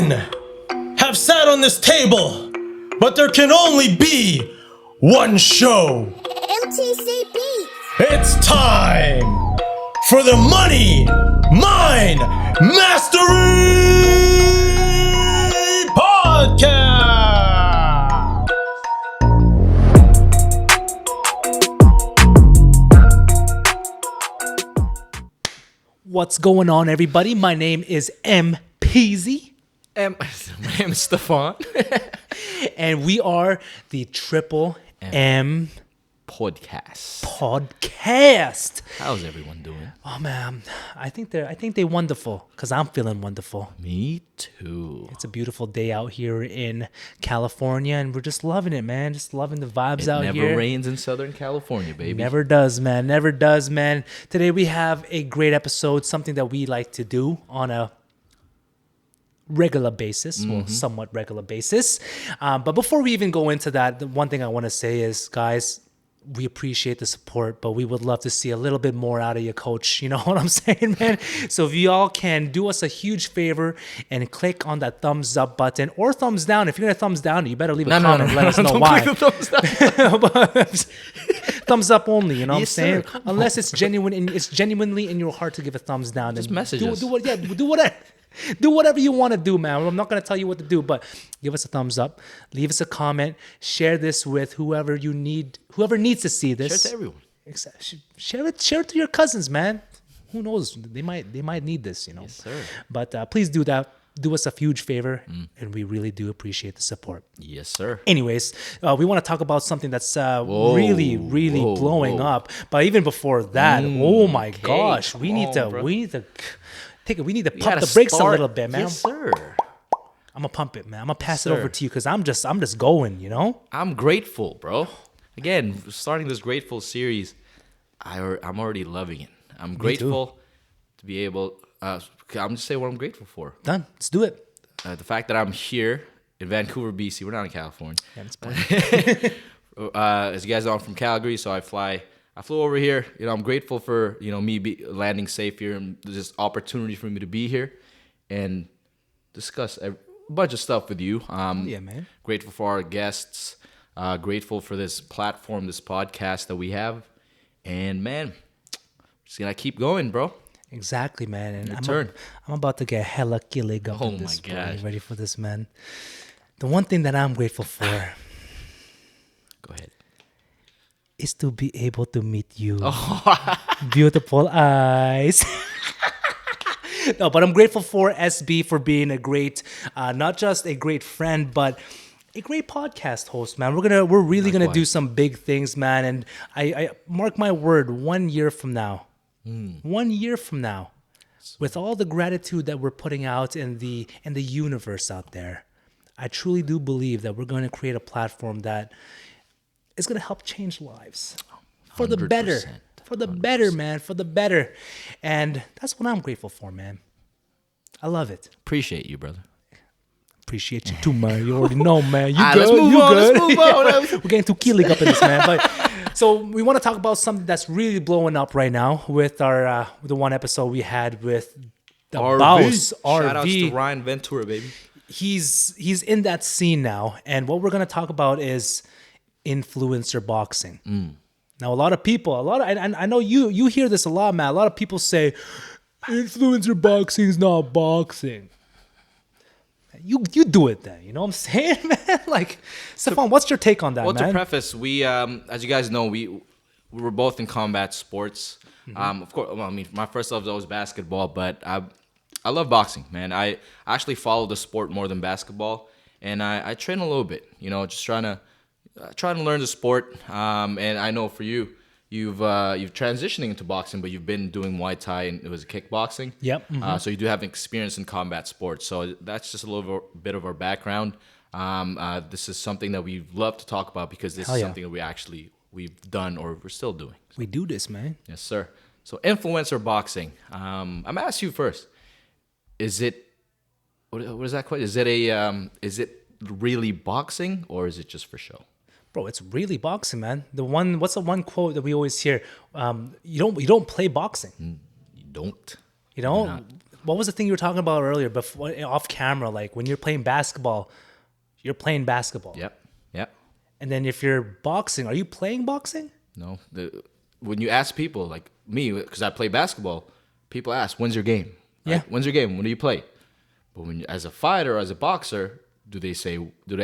men have sat on this table, but there can only be one show. MTC Beats. It's time for the Money, Mind, Mastery Podcast. What's going on, everybody? My name is MPZ. My name is Steffan. And we are the Triple M Podcast. Podcast. How's everyone doing? Oh man, I think they're wonderful because I'm feeling wonderful. Me too. It's a beautiful day out here in California, and we're just loving it, man. Just loving the vibes out It here. never rains in Southern California, baby. Never does, man. Never does, man. Today we have a great episode, something that we like to do on a regular basis, well, somewhat regular basis. But before we even go into that, the one thing I want to say is, guys, we appreciate the support, but we would love to see a little bit more out of you, coach. You know what I'm saying, man? So if y'all can do us a huge favor and click on that thumbs up button or thumbs down. If you're going to thumbs down, you better leave a comment and let us know Don't why. click the thumbs down. Thumbs up only, you know what I'm Yes, saying? sir. Unless it's genuine and it's genuinely in your heart to give a thumbs down. Just then message us. do whatever. Do whatever you want to do, man. I'm not going to tell you what to do, but give us a thumbs up, leave us a comment, share this with whoever needs to see this. Share it to everyone. Share it to your cousins, man. Who knows? They might need this, you know. Yes, sir. But please do that. Do us a huge favor, and we really do appreciate the support. Yes, sir. Anyways, we want to talk about something that's really blowing up. But even before that, oh my gosh, we need to pump the brakes a little bit, man. Yes, sir. I'm gonna pump it, man. I'm gonna pass it over to you because I'm just going, you know. I'm grateful, bro. Again, starting this grateful series, I'm already loving it. I'm grateful to be able. I'm just saying what I'm grateful for. Done. Let's do it. The fact that I'm here in Vancouver, BC. We're not in California. Yeah, it's fine. As you guys know, I'm from Calgary, so I flew over here. You know, I'm grateful for me landing safe here and this opportunity for me to be here and discuss a bunch of stuff with you. Yeah, man. Grateful for our guests. Grateful for this platform, this podcast that we have, and man, just gonna keep going, bro. Exactly, man. And I'm about to get hella killing up Oh in this. my God. You ready for this, man? The one thing that I'm grateful for Go ahead. is to be able to meet you. Beautiful eyes. No, but I'm grateful for SB for being a great, not just a great friend, but a great podcast host, man. We're really gonna do some big things, man. And I mark my word, 1 year from now, 1 year from now, with all the gratitude that we're putting out in the universe out there, I truly do believe that we're going to create a platform that is going to help change lives for the better. 100%. For the better, man. For the better. And that's what I'm grateful for, man. I love it. Appreciate you, brother. Appreciate you too, man. You already know, man. You Let's good. move You on. good. Let's move on. We're getting too killing up in this, man. But so we want to talk about something that's really blowing up right now with our the one episode we had with the Boss RV. Shout outs to Ryan Ventura, baby. He's in that scene now, and what we're going to talk about is influencer boxing. Now, a lot of people, and I know you hear this a lot, man. A lot of people say influencer boxing is not boxing. You do it then, you know what I'm saying, man? Like, Steffan, what's your take on that, Well, man? to preface, we, as you guys know, we were both in combat sports. Of course, well, I mean, my first love was always basketball, but I love boxing, man. I actually follow the sport more than basketball, and I train a little bit, just trying to learn the sport. And I know for you, you've transitioning into boxing, but you've been doing Muay Thai and it was kickboxing. Yep. So you do have experience in combat sports. So that's just a little bit of our background. This is something that we love to talk about because this is something that we've done or we're still doing. We do this, man. Yes, sir. So influencer boxing. I'm gonna ask you first. Is it what is that question? Is it really boxing or is it just for show? Bro, it's really boxing, man. What's the one quote that we always hear? You don't play boxing. You don't. You know, what was the thing you were talking about earlier before off camera? Like when you're playing basketball, you're playing basketball. Yep. Yep. And then if you're boxing, are you playing boxing? No. When you ask people like me, because I play basketball, people ask, "When's your game?" Right? Yeah. When's your game? When do you play? But when as a fighter, as a boxer, do they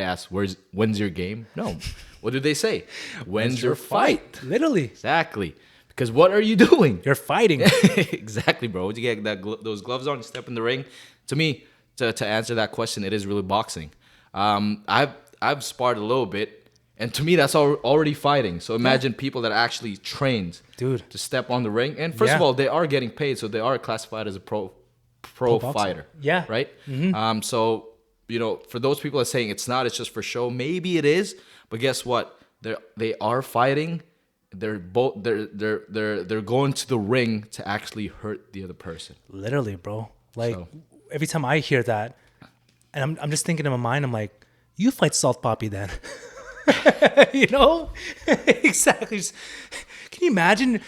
ask, when's your game? No. What do they say? When's your fight? Literally. Exactly. Because what are you doing? You're fighting. Exactly, bro. When you get those gloves on, you step in the ring. To me, to answer that question, it is really boxing. I've sparred a little bit, and to me, that's already fighting. So imagine people that actually trained, Dude, to step on the ring. And first of all, they are getting paid, so they are classified as a pro fighter. Yeah. Right. So for those people that are saying it's not, it's just for show. Maybe it is, but guess what? They are fighting. They're going to the ring to actually hurt the other person. literally, bro. Like every time I hear that, and I'm just thinking in my mind, I'm like, you fight Salt Poppy then. Exactly. Can you imagine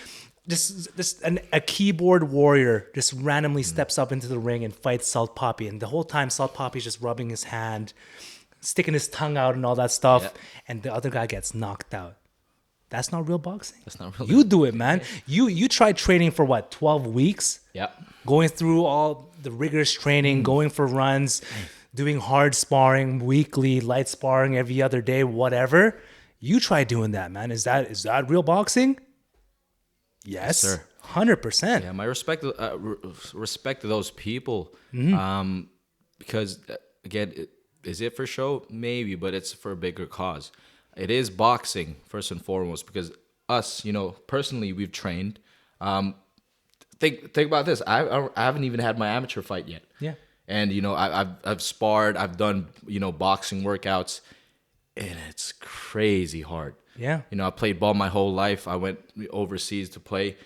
a keyboard warrior just randomly steps up into the ring and fights Salt Poppy, and the whole time Salt Poppy's just rubbing his hand, sticking his tongue out and all that stuff, and the other guy gets knocked out. That's not real boxing. That's not real. You do it, man. You tried training for what, 12 weeks? Yeah. Going through all the rigorous training, going for runs, doing hard sparring weekly, light sparring every other day, whatever. You try doing that, man. Is that real boxing? Yes, sir. 100%. Yeah, my respect to those people, because again, is it for show? Maybe, but it's for a bigger cause. It is boxing first and foremost, because us, personally, we've trained. Think about this. I haven't even had my amateur fight yet. Yeah. And I've sparred. I've done boxing workouts, and it's crazy hard. Yeah. I played ball my whole life. I went overseas to play.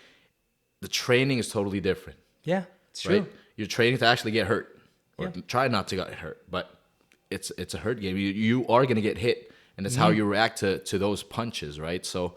The training is totally different. Yeah, it's true. Right? You're training to actually get hurt, or Yeah. try not to get hurt. But it's a hurt game. You are gonna get hit, and it's how you react to those punches, right? So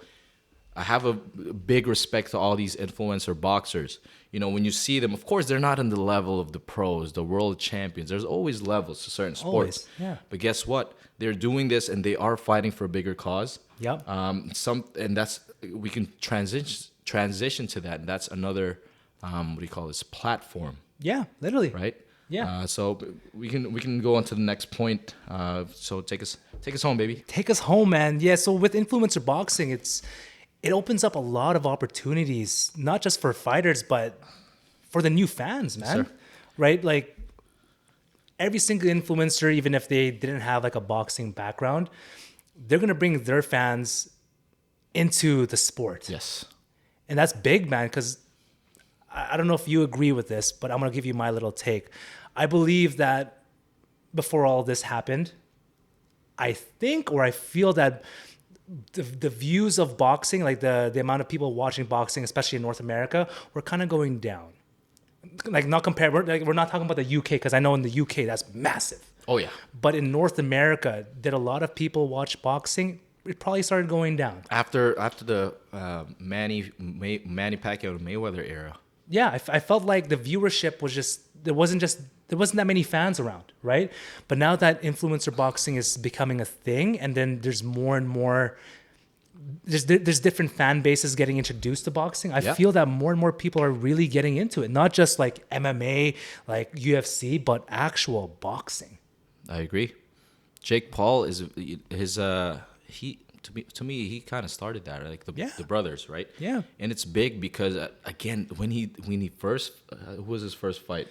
I have a big respect to all these influencer boxers. When you see them, of course, they're not in the level of the pros, the world champions. There's always levels to certain sports. Always, yeah. But guess what? They're doing this, and they are fighting for a bigger cause. Yep. And that's, we can transition to that, and that's another what do you call this, platform, Yeah, literally. right? Yeah. So we can go on to the next point. So take us home, baby. Take us home, man. Yeah, so with influencer boxing, it opens up a lot of opportunities, not just for fighters, but for the new fans, man. sir. Right? Like every single influencer, even if they didn't have like a boxing background, they're going to bring their fans into the sport. Yes. And that's big, man, because I don't know if you agree with this, but I'm going to give you my little take. I believe that before all this happened, I feel that the views of boxing, like the amount of people watching boxing, especially in North America, were kind of going down. Like not compared, we're not talking about the UK, because I know in the UK that's massive. Oh yeah. But in North America, did a lot of people watch boxing? It probably started going down. After the Manny Pacquiao and Mayweather era. Yeah, I felt like the viewership was there wasn't that many fans around, right? But now that influencer boxing is becoming a thing, and then there's more and more, there's different fan bases getting introduced to boxing. I feel that more and more people are really getting into it, not just like MMA, like UFC, but actual boxing. I agree. Jake Paul is to me he kind of started that, like the brothers, right? Yeah. And it's big because again, when he first who was his first fight?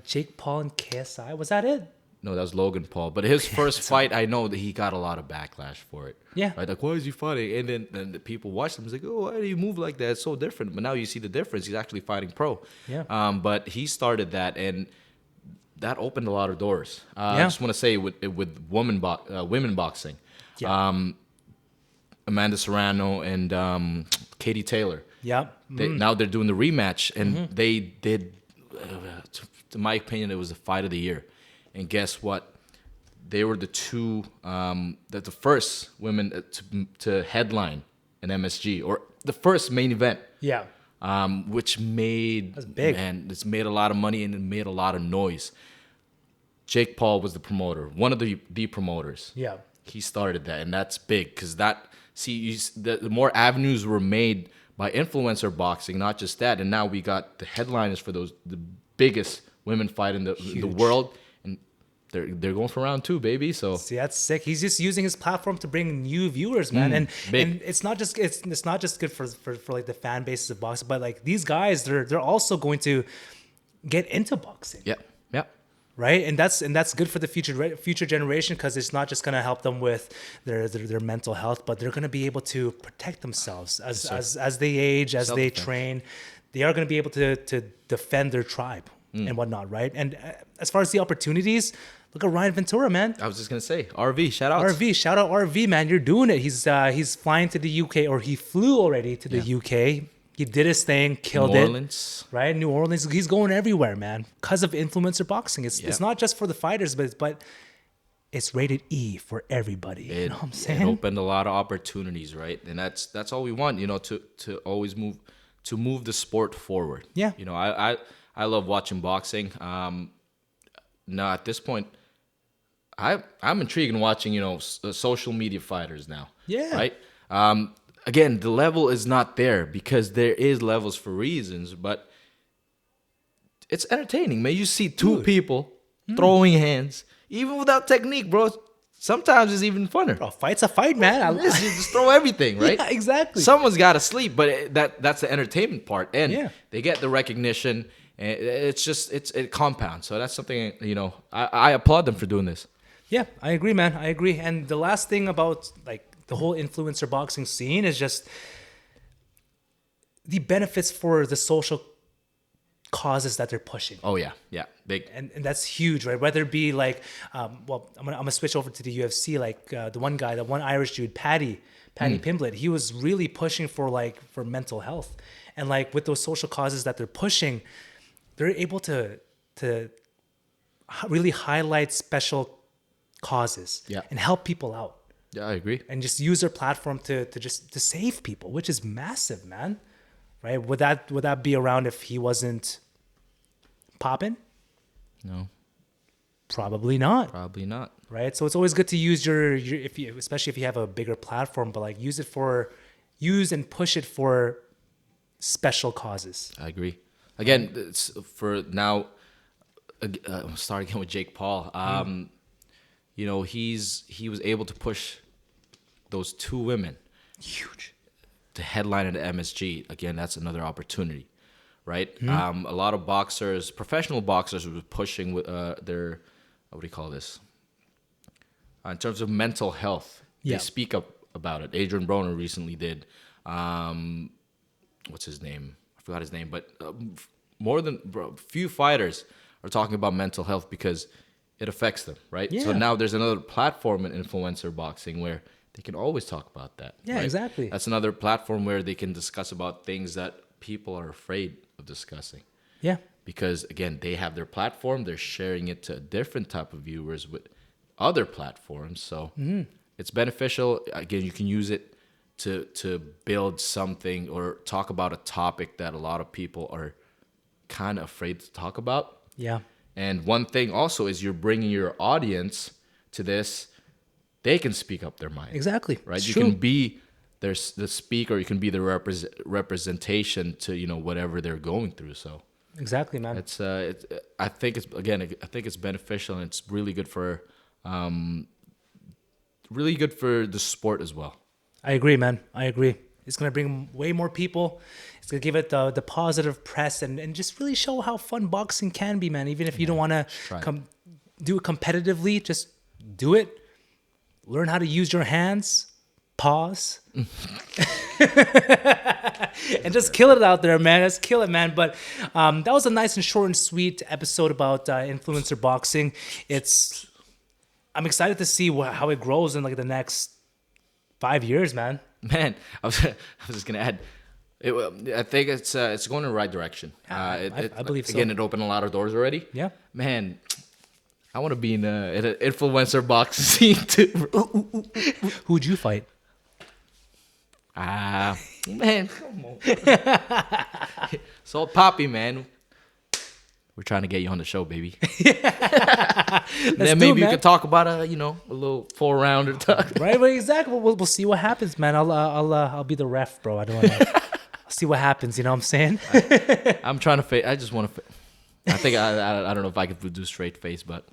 Jake Paul and KSI, was that it? No, that was Logan Paul. But his first fight, I know that he got a lot of backlash for it. Yeah. Right? Like, why is he fighting? And then the people watched him. It's like, oh, why do you move like that? It's so different. But now you see the difference. He's actually fighting pro. Yeah. But he started that, and that opened a lot of doors. I just want to say with women boxing. Yeah. Amanda Serrano and Katie Taylor. Yeah. Now they're doing the rematch, and they did, to my opinion, it was the fight of the year. And guess what? They were the two, the first women to headline an MSG, or the first main event. Yeah. which made That's big. man, it's made a lot of money and it made a lot of noise. Jake Paul was the promoter, one of the promoters. Yeah. He started that, and that's big because the more avenues were made by influencer boxing, not just that, and now we got the headliners for the biggest women fight in the world, and they're going for round 2, baby. So See, that's sick. He's just using his platform to bring new viewers, man. And it's not just good for like the fan bases of boxing, but like these guys, they're also going to get into boxing. yeah. Right, and that's good for the future generation because it's not just gonna help them with their mental health, but they're gonna be able to protect themselves as they age, as they train. They are gonna be able to defend their tribe and whatnot, right? And as far as the opportunities, look at Ryan Ventura, man. I was just gonna say RV, shout out Shout out RV, man. You're doing it. He's flying to the UK, or he flew already to the UK. He did his thing, killed New Orleans. it. Right? New Orleans. He's going everywhere, man. Because of influencer boxing. It's not just for the fighters, but it's rated E for everybody. You know what I'm saying? It opened a lot of opportunities, right? And that's all we want, to always move the sport forward. Yeah. I love watching boxing. Now at this point, I'm intrigued in watching, social media fighters now. Yeah. Right? Again, the level is not there because there is levels for reasons, but it's entertaining, man. You see two people throwing hands, even without technique, bro. Sometimes it's even funner. Bro, fight's a fight, man. You just throw everything, right? Yeah, exactly. Someone's got to sleep, but that's the entertainment part, and they get the recognition. And it compounds. So that's something I applaud them for doing this. Yeah, I agree, man. I agree. And the last thing about like the whole influencer boxing scene is just the benefits for the social causes that they're pushing. Oh yeah, big. And that's huge, right? Whether it be like, I'm gonna switch over to the UFC. Like the one Irish dude, Paddy Pimblett, he was really pushing for mental health, and like with those social causes that they're pushing, they're able to really highlight special causes and help people out. Yeah, I agree. And just use their platform to save people, which is massive, man. Right? Would that be around if he wasn't popping? No. Probably not. Probably not. Right? So it's always good to use your especially if you have a bigger platform, but like use and push it for special causes. I agree. Again, it's for now. I'm starting again with Jake Paul. He was able to push those two women, Huge. to headline at MSG. Again, that's another opportunity, right? A lot of boxers, professional boxers, were pushing with their what do you call this? In terms of mental health, they speak up about it. Adrian Broner recently did. What's his name? I forgot his name, but few fighters are talking about mental health because it affects them, right? Yeah. So now there's another platform in influencer boxing where they can always talk about that. Yeah, right? exactly. That's another platform where they can discuss about things that people are afraid of discussing. Yeah. Because again, they have their platform, they're sharing it to a different type of viewers with other platforms. So it's beneficial. Again, you can use it to build something or talk about a topic that a lot of people are kind of afraid to talk about. Yeah. And one thing also is you're bringing your audience to this. They can speak up their mind. Exactly. Right? It's You true. can be the speaker, you can be the representation to, whatever they're going through. So Exactly, man. I think it's beneficial, and it's really good for the sport as well. I agree, man. I agree. It's going to bring way more people. It's going to give it the positive press and just really show how fun boxing can be, man. Even if you don't want to do it competitively, just do it. Learn how to use your hands. Pause. And just kill it out there, man. Let's kill it, man. But that was a nice and short and sweet episode about influencer boxing. I'm excited to see how it grows in like the next 5 years, man. Man, I was just gonna add. I think it's going in the right direction. I believe so. Again, it opened a lot of doors already. Yeah. Man, I want to be in an influencer boxing scene too. Who'd you fight? Man, come on. So Poppy, man. We're trying to get you on the show, baby. Then maybe you could talk about a little 4-rounder talk. Right, exactly. We'll see what happens, man. I'll be the ref, bro. I don't want to. I'll see what happens. You know what I'm saying? I'm trying to I just want to. I think I don't know if I could do straight face, but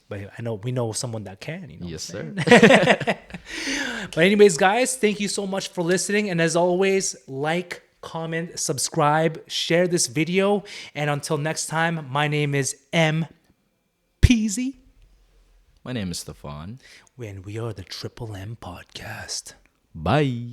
I know we know someone that can. You know. yes, sir. But anyways, guys, thank you so much for listening. And as always, like, comment, subscribe, share this video. And until next time, my name is M. Peasy. My name is Steffan. And we are the Triple M Podcast. Bye.